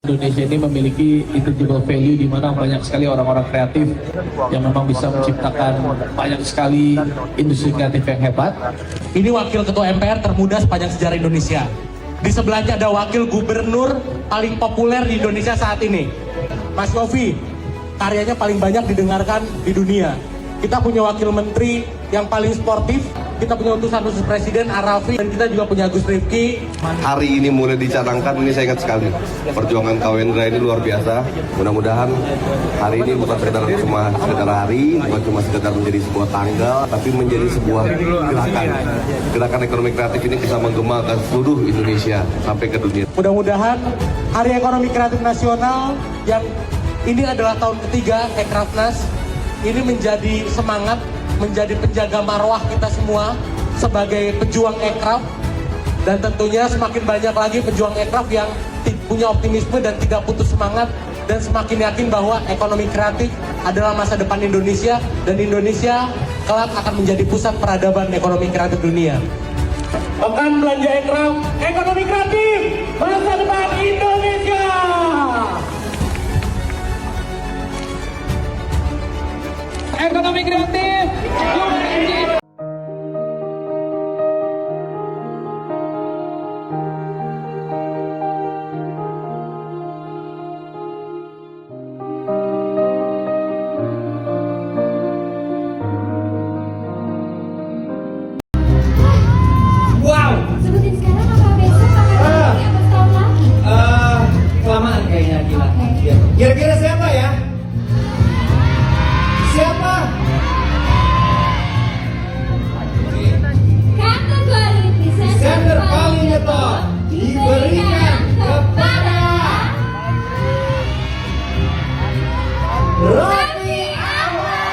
Indonesia ini memiliki intangible value di mana banyak sekali orang-orang kreatif yang memang bisa menciptakan banyak sekali industri kreatif yang hebat. Ini wakil ketua MPR termuda sepanjang sejarah Indonesia. Di sebelahnya ada wakil gubernur paling populer di Indonesia saat ini, Mas Yofi. Karyanya paling banyak didengarkan di dunia. Kita punya wakil menteri yang paling sportif. Kita punya utusan khusus Presiden Arafi, dan kita juga punya Gus Rifki. Hari ini mulai dicadangkan, ini saya ingat sekali. Perjuangan Kawendra ini luar biasa. Mudah-mudahan hari ini bukan cuma sekedar hari, bukan cuma sekedar menjadi sebuah tanggal, tapi menjadi sebuah gerakan. Gerakan ekonomi kreatif ini bisa menggema ke seluruh Indonesia sampai ke dunia. Mudah-mudahan Hari Ekonomi Kreatif Nasional yang ini adalah tahun ketiga Ekrafnas ini menjadi semangat, menjadi penjaga marwah kita semua sebagai pejuang ekraf, dan tentunya semakin banyak lagi pejuang ekraf yang punya optimisme dan tidak putus semangat dan semakin yakin bahwa ekonomi kreatif adalah masa depan Indonesia, dan Indonesia kelak akan menjadi pusat peradaban ekonomi kreatif dunia. Pekan Belanja Ekraf, ekonomi kreatif, masa depan Indonesia. Ekonomi kreatif. Sebutin sekarang apa besok apa lagi apa setahun lagi? Kelamaan kayaknya gila. Oke. Kira-kira siapa ya? Siapa? Kategori Presenter paling ngetop diberikan kepada Raffi Ahmad.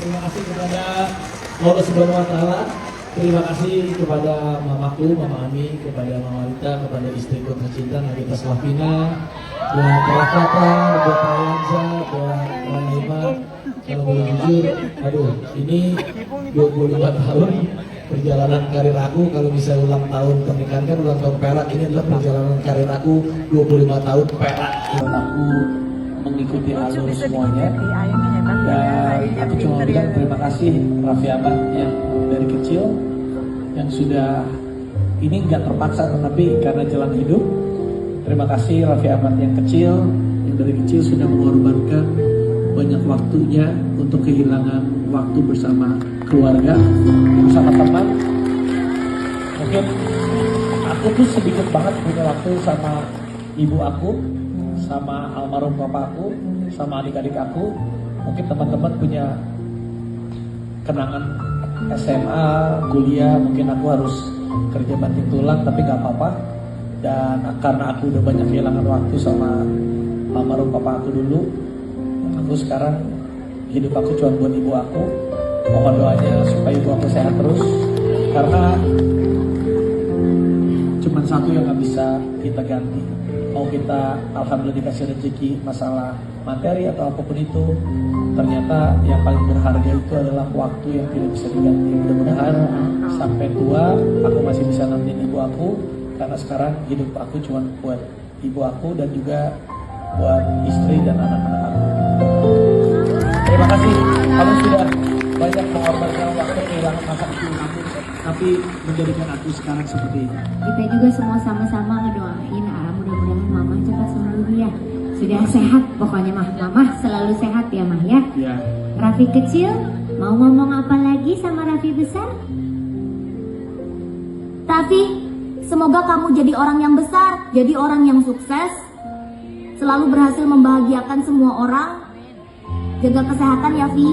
Terima kasih kepada Allah Subhanahu wa Ta'ala. Terima kasih kepada mamaku, Mama Ami, kepada Mama Rita, kepada istriku tercinta Nagita Slavina, buat Rakata, buat Rayanza, buat Ranaima. Kalau boleh jujur, aduh, ini 25 tahun perjalanan karir aku. Kalau bisa ulang tahun pernikahan kan ulang tahun perak, ini adalah perjalanan karir aku 25 tahun perak. Aku mengikuti alur semuanya, dan aku cuma bilang terima kasih Raffi Ahmad yang dari kecil, yang sudah ini nggak terpaksa tetapi karena jalan hidup. Terima kasih Raffi Ahmad yang kecil, yang dari kecil sudah mengorbankan banyak waktunya untuk kehilangan waktu bersama keluarga, bersama teman. Mungkin aku tuh sedikit banget punya waktu sama ibu aku, sama almarhum papaku, sama adik-adik aku. Mungkin teman-teman punya kenangan SMA, kuliah, mungkin aku harus kerja banting tulang, tapi gak apa-apa. Dan karena aku udah banyak kehilangan waktu sama almarhum papa aku dulu, aku sekarang hidup aku cuma buat ibu aku. Mohon doanya supaya ibu aku sehat terus, karena cuma satu yang gak bisa kita ganti. Mau kita alhamdulillah dikasih rezeki masalah materi atau apapun itu, ternyata yang paling berharga itu adalah waktu yang tidak bisa diganti. Mudah-mudahan sampai tua aku masih bisa nemenin ibu aku, karena sekarang hidup aku cuma buat ibu aku dan juga buat istri dan anak-anak aku. Terima kasih, kamu sudah banyak mengorbankan waktu, kehilangan masa kecil kamu, tapi menjadikan aku sekarang seperti ini. Kita juga semua sama-sama ngedoain mudah-mudahan mama cepat sembuh ya. Sudah sehat pokoknya mama selalu sehat ya mah ya. Ya. Raffi kecil mau ngomong apa lagi sama Raffi besar? Tapi semoga kamu jadi orang yang besar, jadi orang yang sukses, selalu berhasil membahagiakan semua orang. Jaga kesehatan ya Vi.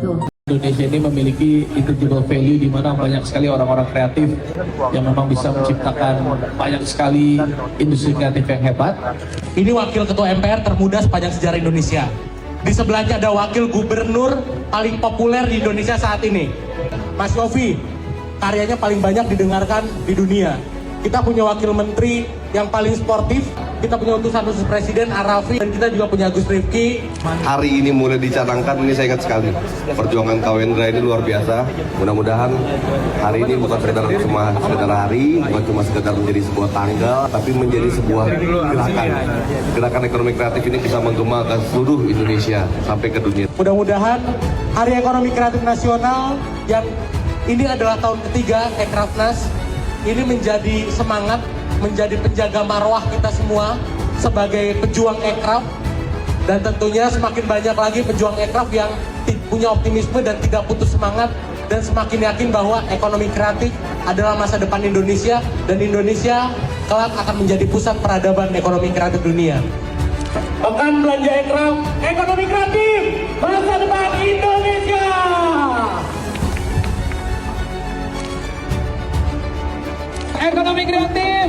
Tuh. Indonesia ini memiliki intangible value di mana banyak sekali orang-orang kreatif yang memang bisa menciptakan banyak sekali industri kreatif yang hebat. Ini wakil ketua MPR termuda sepanjang sejarah Indonesia. Di sebelahnya ada wakil gubernur paling populer di Indonesia saat ini, Mas Yofi. Karyanya paling banyak didengarkan di dunia. Kita punya wakil menteri yang paling sportif, kita punya utusan khusus presiden Arafi, dan kita juga punya Gus Rifki. Hari ini mulai dicanangkan, ini saya ingat sekali. Perjuangan Kawendra ini luar biasa. Mudah-mudahan hari ini bukan sekedar hari, bukan cuma sekedar menjadi sebuah tanggal, tapi menjadi sebuah gerakan. Gerakan ekonomi kreatif ini bisa menggema ke seluruh Indonesia sampai ke dunia. Mudah-mudahan Hari Ekonomi Kreatif Nasional yang ini adalah tahun ketiga Ekrafnas ini menjadi semangat, menjadi penjaga marwah kita semua sebagai pejuang ekraf, dan tentunya semakin banyak lagi pejuang ekraf yang punya optimisme dan tidak putus semangat dan semakin yakin bahwa ekonomi kreatif adalah masa depan Indonesia dan Indonesia kelak akan menjadi pusat peradaban ekonomi kreatif dunia. Pekan Belanja Ekraf, ekonomi kreatif, masa depan Indonesia. Ekonomi kreatif.